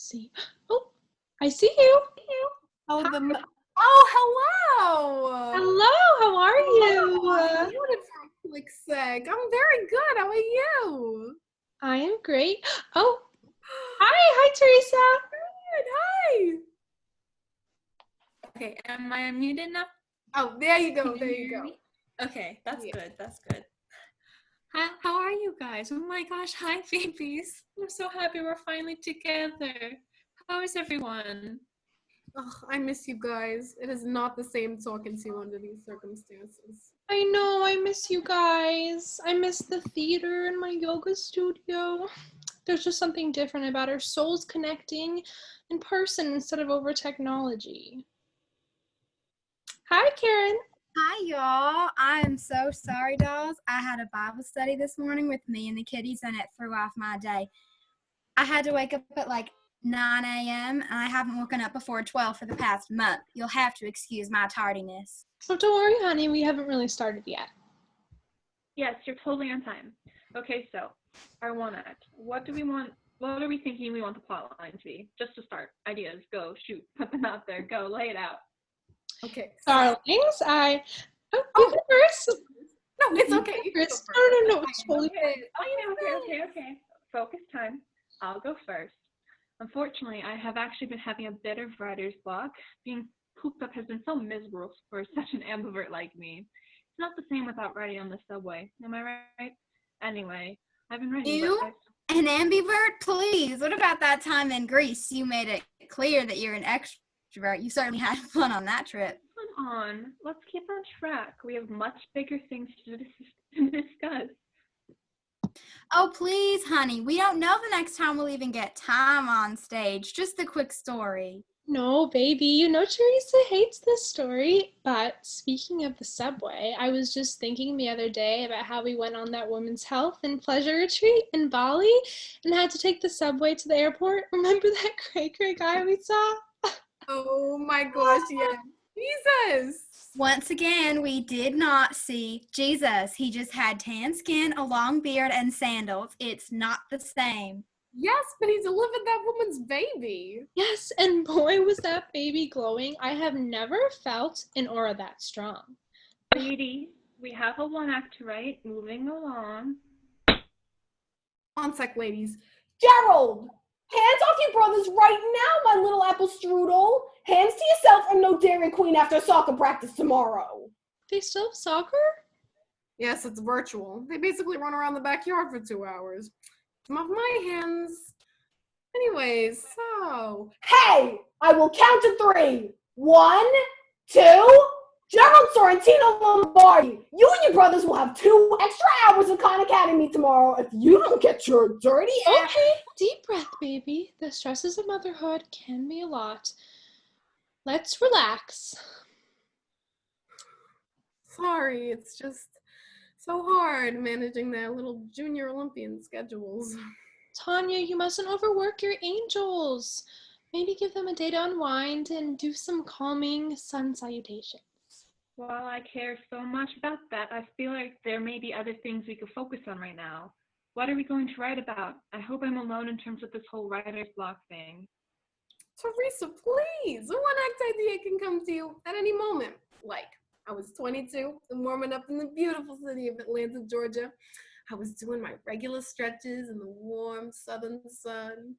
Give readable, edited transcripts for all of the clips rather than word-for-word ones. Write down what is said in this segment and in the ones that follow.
see. Oh, I see you. Oh, Hi. hello. Hello, how are I you? muted for a quick sec. I'm very good. How are you? I am great. Oh, hi, Teresa. Good. Hi. Okay, am I unmuted now? Oh, there you go. Can There you you hear go. me? Okay, that's Yeah. good. That's good. How are you guys? Oh my gosh, hi babies. I'm so happy we're finally together. How is everyone? Oh, I miss you guys. It is not the same talking to you under these circumstances. I know, I miss you guys. I miss the theater and my yoga studio. There's just something different about our souls connecting in person instead of over technology. Hi, Karen. Hi, y'all. I am so sorry, dolls. I had a Bible study this morning with me and the kiddies, and it threw off my day. I had to wake up at like 9 a.m., and I haven't woken up before 12 for the past month. You'll have to excuse my tardiness. Oh, don't worry, honey. We haven't really started yet. Yes, you're totally on time. Okay, so our one act. What are we thinking we want the plot line to be? Just to start. Ideas. Go. Shoot. Put them out there. Go. Lay it out. Okay. Darlings, you go first. No, it's okay. You You go can first. go No, first. it's totally Okay. Focus time. I'll go first. Unfortunately, I have actually been having a bit of writer's block. Being cooped up has been so miserable for such an ambivert like me. It's not the same without writing on the subway. Am I right? Anyway, I've been writing. You? An ambivert? Please. What about that time in Greece? You made it clear that you're an extrovert. You certainly had fun on that trip. Come on. Let's keep on track. We have much bigger things to discuss. Oh, please, honey. We don't know the next time we'll even get time on stage. Just a quick story. No, baby, you know Teresa hates this story. But speaking of the subway, I was just thinking the other day about how we went on that women's health and pleasure retreat in Bali and had to take the subway to the airport. Remember that cray guy we saw? Oh my gosh, yeah. Jesus. Once again, we did not see Jesus. He just had tan skin, a long beard, and sandals. It's not the same. Yes, but he delivered that woman's baby. Yes, and boy, was that baby glowing. I have never felt an aura that strong. Ladies, we have a one act to write. Moving along. 1 sec, ladies. Gerald! Hands off your brothers right now, my little apple strudel. Hands to yourself and no Dairy Queen after soccer practice tomorrow. They still have soccer? Yes, it's virtual. They basically run around the backyard for 2 hours. Come off my hands. Anyways, so. Hey! I will count to 3. 1, 2. Gerald Sorrentino Lombardi, you and your brothers will have 2 extra hours of Khan Academy tomorrow if you don't get your dirty ass. Okay, deep breath, baby. The stresses of motherhood can be a lot. Let's relax. Sorry, it's just so hard managing their little junior Olympian schedules. Tanya, you mustn't overwork your angels. Maybe give them a day to unwind and do some calming sun salutations. While I care so much about that, I feel like there may be other things we could focus on right now. What are we going to write about? I hope I'm alone in terms of this whole writer's block thing. Teresa, please. A one act idea can come to you at any moment. Like, I was 22 and warming up in the beautiful city of Atlanta, Georgia. I was doing my regular stretches in the warm southern sun.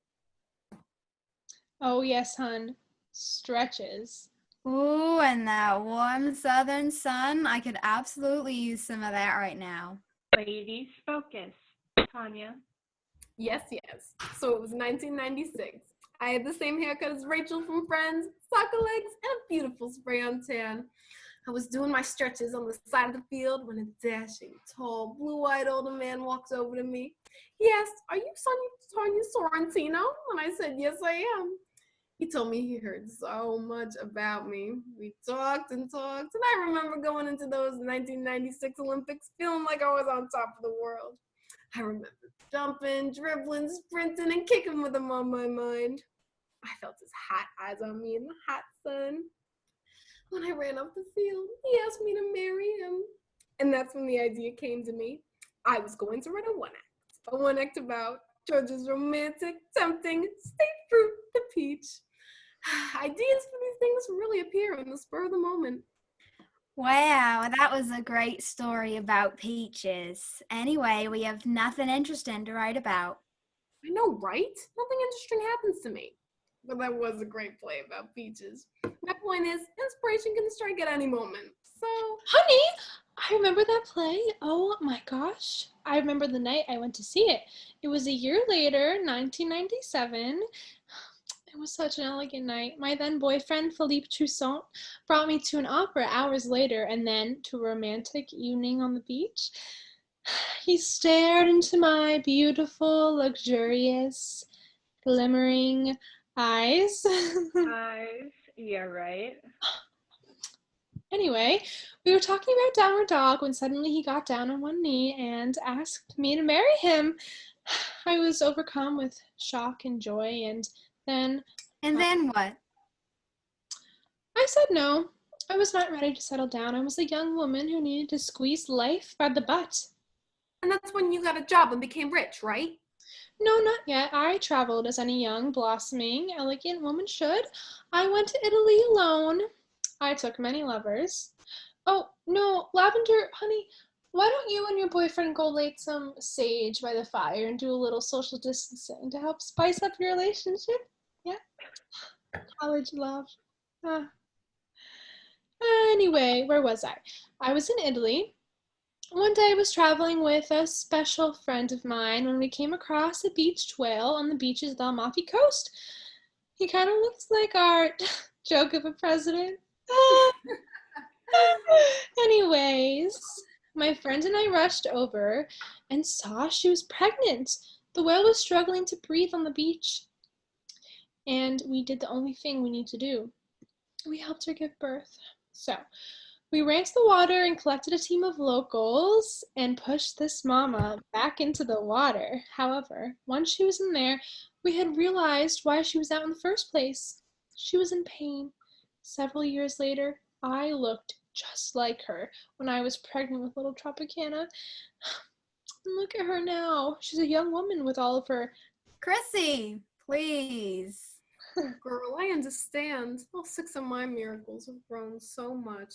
Oh, yes, hun. Stretches. Ooh, and that warm southern sun. I could absolutely use some of that right now. Ladies, focus. Tanya. Yes. So it was 1996. I had the same haircut as Rachel from Friends, soccer legs, and a beautiful spray-on tan. I was doing my stretches on the side of the field when a dashing, tall, blue-eyed older man walks over to me. He asked, "Are you Tanya Sorrentino?" And I said, "Yes, I am." He told me he heard so much about me. We talked, and I remember going into those 1996 Olympics feeling like I was on top of the world. I remember jumping, dribbling, sprinting, and kicking with him on my mind. I felt his hot eyes on me in the hot sun. When I ran off the field, he asked me to marry him. And that's when the idea came to me. I was going to write a one act about Georgia's romantic, tempting, state fruit, the peach. Ideas for these things really appear on the spur of the moment. Wow, that was a great story about peaches. Anyway, we have nothing interesting to write about. I know, right? Nothing interesting happens to me. But that was a great play about peaches. My point is, inspiration can strike at any moment. So, Honey, I remember that play. Oh my gosh. I remember the night I went to see it. It was a year later, 1997. It was such an elegant night. My then boyfriend, Philippe Toussaint, brought me to an opera hours later and then to a romantic evening on the beach. He stared into my beautiful, luxurious, glimmering eyes. Eyes. Yeah, right. Anyway, we were talking about Downward Dog when suddenly he got down on one knee and asked me to marry him. I was overcome with shock and joy, and then And then what? I said no. I was not ready to settle down. I was a young woman who needed to squeeze life by the butt. and that's when you got a job and became rich, right? No, not yet. I traveled as any young, blossoming, elegant woman should. I went to Italy alone. I took many lovers. Oh, no, Lavender, honey, why don't you and your boyfriend go light some sage by the fire and do a little social distancing to help spice up your relationship? Yeah? College love. Ah. Anyway, where was I? I was in Italy. One day I was traveling with a special friend of mine when we came across a beached whale on the beaches of the Amalfi Coast. He kind of looks like our joke of a president. Anyways, my friend and I rushed over and saw she was pregnant. The whale was struggling to breathe on the beach. And we did the only thing we need to do. We helped her give birth. So, we ran to the water and collected a team of locals and pushed this mama back into the water. However, once she was in there, we had realized why she was out in the first place. She was in pain. Several years later, I looked just like her when I was pregnant with little Tropicana. And look at her now. She's a young woman with all of her. Chrissy, please. Girl, I understand. All 6 of my miracles have grown so much.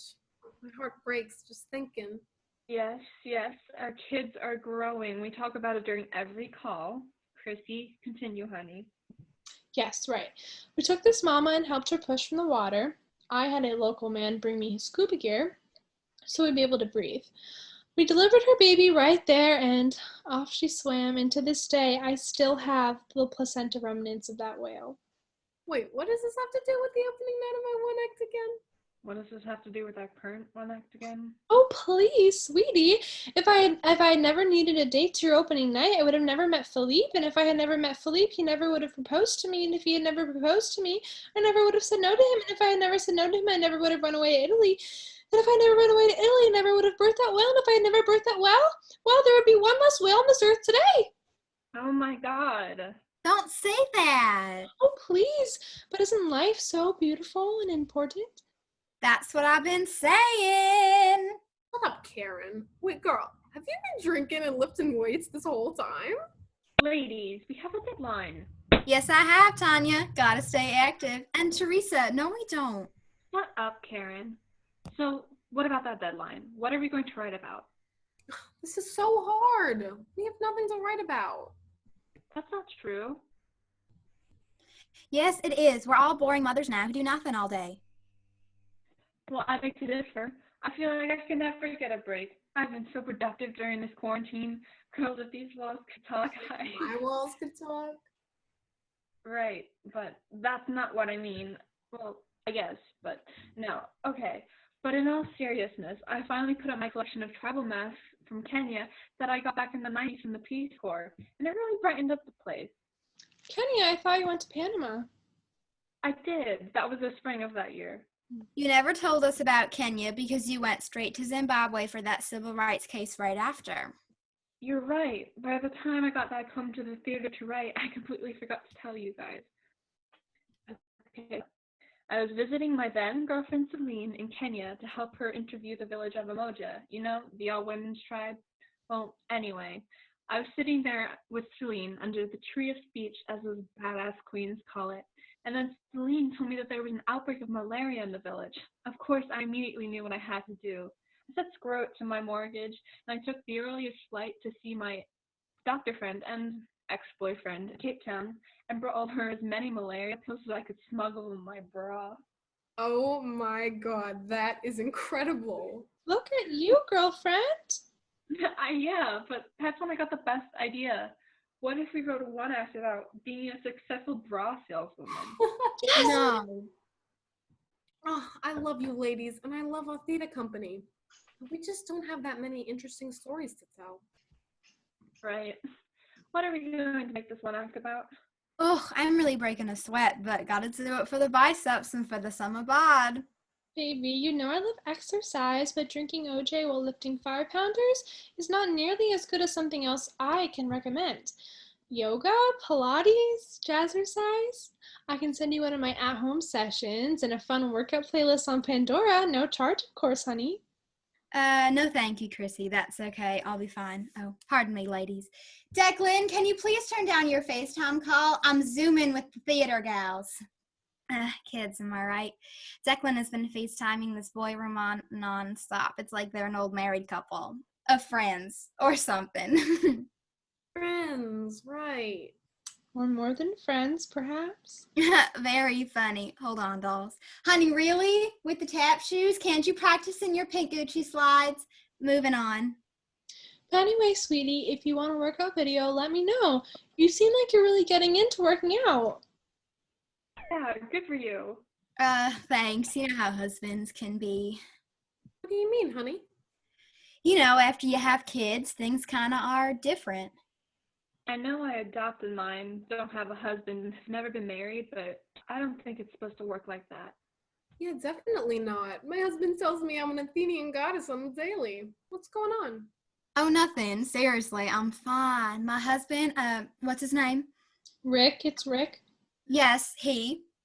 My heart breaks just thinking. Yes, yes. Our kids are growing. We talk about it during every call. Chrissy, continue, honey. Yes, right. We took this mama and helped her push from the water. I had a local man bring me his scuba gear so we'd be able to breathe. We delivered her baby right there, and off she swam, and to this day, I still have the placenta remnants of that whale. Wait, what does this have to do with the opening night of my one act again? What does this have to do with our current one act again? Oh, please, sweetie. If I had never needed a date to your opening night, I would have never met Philippe, and if I had never met Philippe, he never would have proposed to me, and if he had never proposed to me, I never would have said no to him, and if I had never said no to him, I never would have run away to Italy. And if I never run away to Italy, I never would have birthed that whale, and if I had never birthed that whale, well, there would be one less whale on this earth today. Oh my god. Don't say that. Oh, please. But isn't life so beautiful and important? That's what I've been saying. Shut up, Karen. Wait, girl, have you been drinking and lifting weights this whole time? Ladies, we have a deadline. Yes, I have, Tanya. Gotta stay active. And Teresa, no, we don't. Shut up, Karen. So, what about that deadline? What are we going to write about? This is so hard. We have nothing to write about. That's not true. Yes, it is. We're all boring mothers now who do nothing all day. Well, I beg to differ. I feel like I can never get a break. I've been so productive during this quarantine. Girls, if these walls could talk, My walls could talk. Right, but that's not what I mean. Well, I guess, but no. Okay. But in all seriousness, I finally put up my collection of tribal masks from Kenya that I got back in the 90s from the Peace Corps, and it really brightened up the place. Kenya, I thought you went to Panama. I did. That was the spring of that year. You never told us about Kenya because you went straight to Zimbabwe for that civil rights case right after. You're right. By the time I got back home to the theater to write, I completely forgot to tell you guys. Okay. I was visiting my then girlfriend Celine in Kenya to help her interview the village of Umoja, you know, the all women's tribe. Well, anyway, I was sitting there with Celine under the tree of speech, as those badass queens call it, and then Celine told me that there was an outbreak of malaria in the village. Of course, I immediately knew what I had to do. I said screw it to my mortgage, and I took the earliest flight to see my doctor friend and ex-boyfriend in Cape Town, and brought her as many malaria pills as I could smuggle in my bra. Oh my God, that is incredible. Look at you, girlfriend. Yeah, but that's when I got the best idea. What if we wrote a one-act about being a successful bra saleswoman? No. Oh, I love you ladies, and I love our theater company. But we just don't have that many interesting stories to tell. Right. What are we going to make this one act about? Oh, I'm really breaking a sweat, but gotta do it for the biceps and for the summer bod. Baby, you know I love exercise, but drinking OJ while lifting 5-pounders is not nearly as good as something else I can recommend. Yoga, Pilates, jazzercise. I can send you one of my at-home sessions and a fun workout playlist on Pandora. No charge, of course, honey. No thank you, Chrissy. That's okay. I'll be fine. Oh, pardon me, ladies. Declan, can you please turn down your FaceTime call? I'm zooming with the theater gals. Kids, am I right? Declan has been FaceTiming this boy Ramon nonstop. It's like they're an old married couple of friends or something. Friends, right. Or more than friends, perhaps. Very funny. Hold on, dolls. Honey, really? With the tap shoes? Can't you practice in your pink Gucci slides? Moving on. But anyway, sweetie, if you want a workout video, let me know. You seem like you're really getting into working out. Yeah, good for you. Thanks. You know how husbands can be. What do you mean, honey? You know, after you have kids, things kind of are different. I know I adopted mine, don't have a husband, and have never been married, but I don't think it's supposed to work like that. Yeah, definitely not. My husband tells me I'm an Athenian goddess on the daily. What's going on? Oh, nothing. Seriously, I'm fine. My husband, what's his name? Rick, it's Rick. Yes,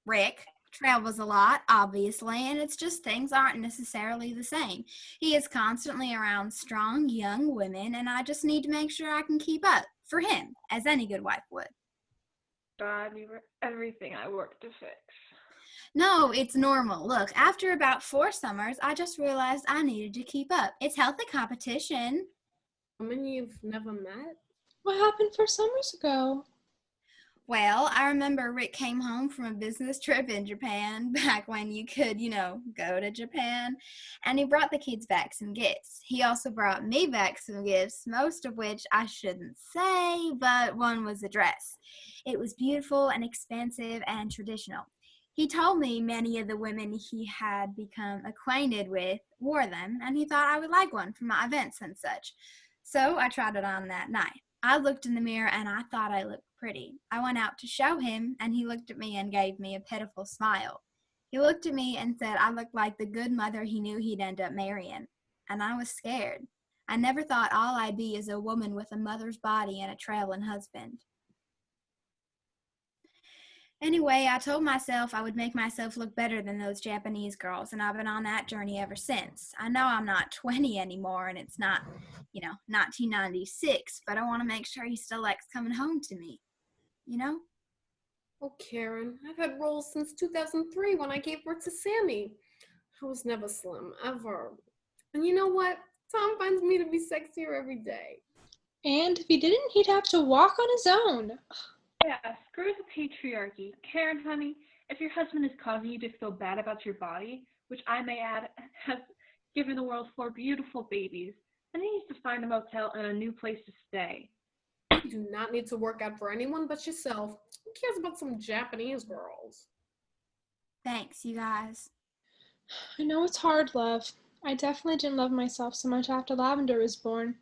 Rick, travels a lot, obviously, and it's just things aren't necessarily the same. He is constantly around strong, young women, and I just need to make sure I can keep up for him, as any good wife would. God, you were everything I worked to fix. No, it's normal. Look, after about 4 summers, I just realized I needed to keep up. It's healthy competition. Woman you've never met? What happened 4 summers ago? Well, I remember Rick came home from a business trip in Japan, back when you could, go to Japan, and he brought the kids back some gifts. He also brought me back some gifts, most of which I shouldn't say, but one was a dress. It was beautiful and expensive and traditional. He told me many of the women he had become acquainted with wore them, and he thought I would like one for my events and such. So I tried it on that night. I looked in the mirror and I thought I looked pretty. I went out to show him, and he looked at me and gave me a pitiful smile. He looked at me and said I looked like the good mother he knew he'd end up marrying. And I was scared. I never thought all I'd be is a woman with a mother's body and a traveling husband. Anyway, I told myself I would make myself look better than those Japanese girls, and I've been on that journey ever since. I know I'm not 20 anymore, and it's not, 1996, but I want to make sure he still likes coming home to me, Oh, Karen, I've had roles since 2003 when I gave birth to Sammy. I was never slim, ever. And you know what? Tom finds me to be sexier every day. And if he didn't, he'd have to walk on his own. Yeah, screw the patriarchy. Karen, honey, if your husband is causing you to feel bad about your body, which I may add has given the world 4 beautiful babies, then he needs to find a motel and a new place to stay. You do not need to work out for anyone but yourself. Who cares about some Japanese girls? Thanks, you guys. I know it's hard, love. I definitely didn't love myself so much after Lavender was born.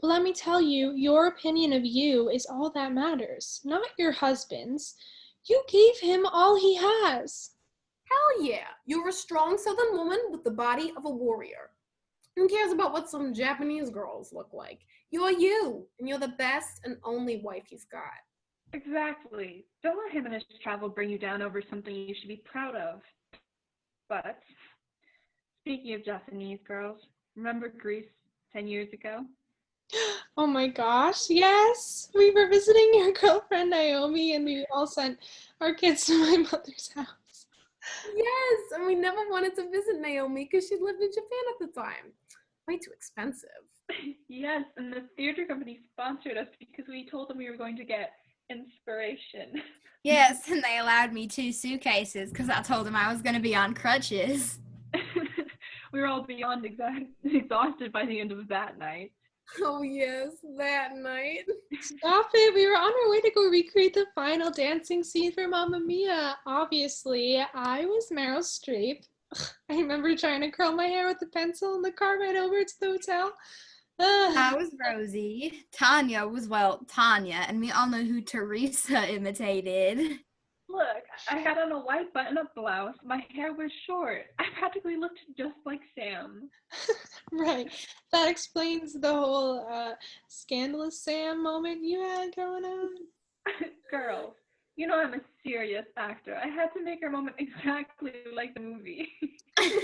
But let me tell you, your opinion of you is all that matters, not your husband's. You gave him all he has. Hell yeah, you're a strong southern woman with the body of a warrior. Who cares about what some Japanese girls look like? You're you, and you're the best and only wife he's got. Exactly. Don't let him and his travel bring you down over something you should be proud of. But, speaking of Japanese girls, remember Greece 10 years ago? Oh my gosh, yes. We were visiting your girlfriend Naomi and we all sent our kids to my mother's house. Yes, and we never wanted to visit Naomi because she lived in Japan at the time. Way too expensive. Yes, and the theater company sponsored us because we told them we were going to get inspiration. Yes, and they allowed me 2 suitcases because I told them I was going to be on crutches. We were all beyond exhausted by the end of that night. Oh yes, that night. Stop it. We were on our way to go recreate the final dancing scene for Mamma Mia. Obviously, I was Meryl Streep. I remember trying to curl my hair with a pencil in the car ride over to the hotel. I was Rosie. Tanya was, well, Tanya, and we all know who Teresa imitated. Look, I had on a white button-up blouse. My hair was short. I practically looked just like Sam. Right. That explains the whole scandalous Sam moment you had going on. Girls, you know I'm a serious actor. I had to make her moment exactly like the movie. I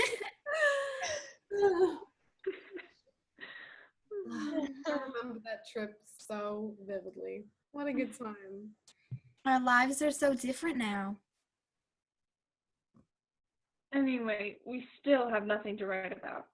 remember that trip so vividly. What a good time. Our lives are so different now. Anyway, we still have nothing to write about.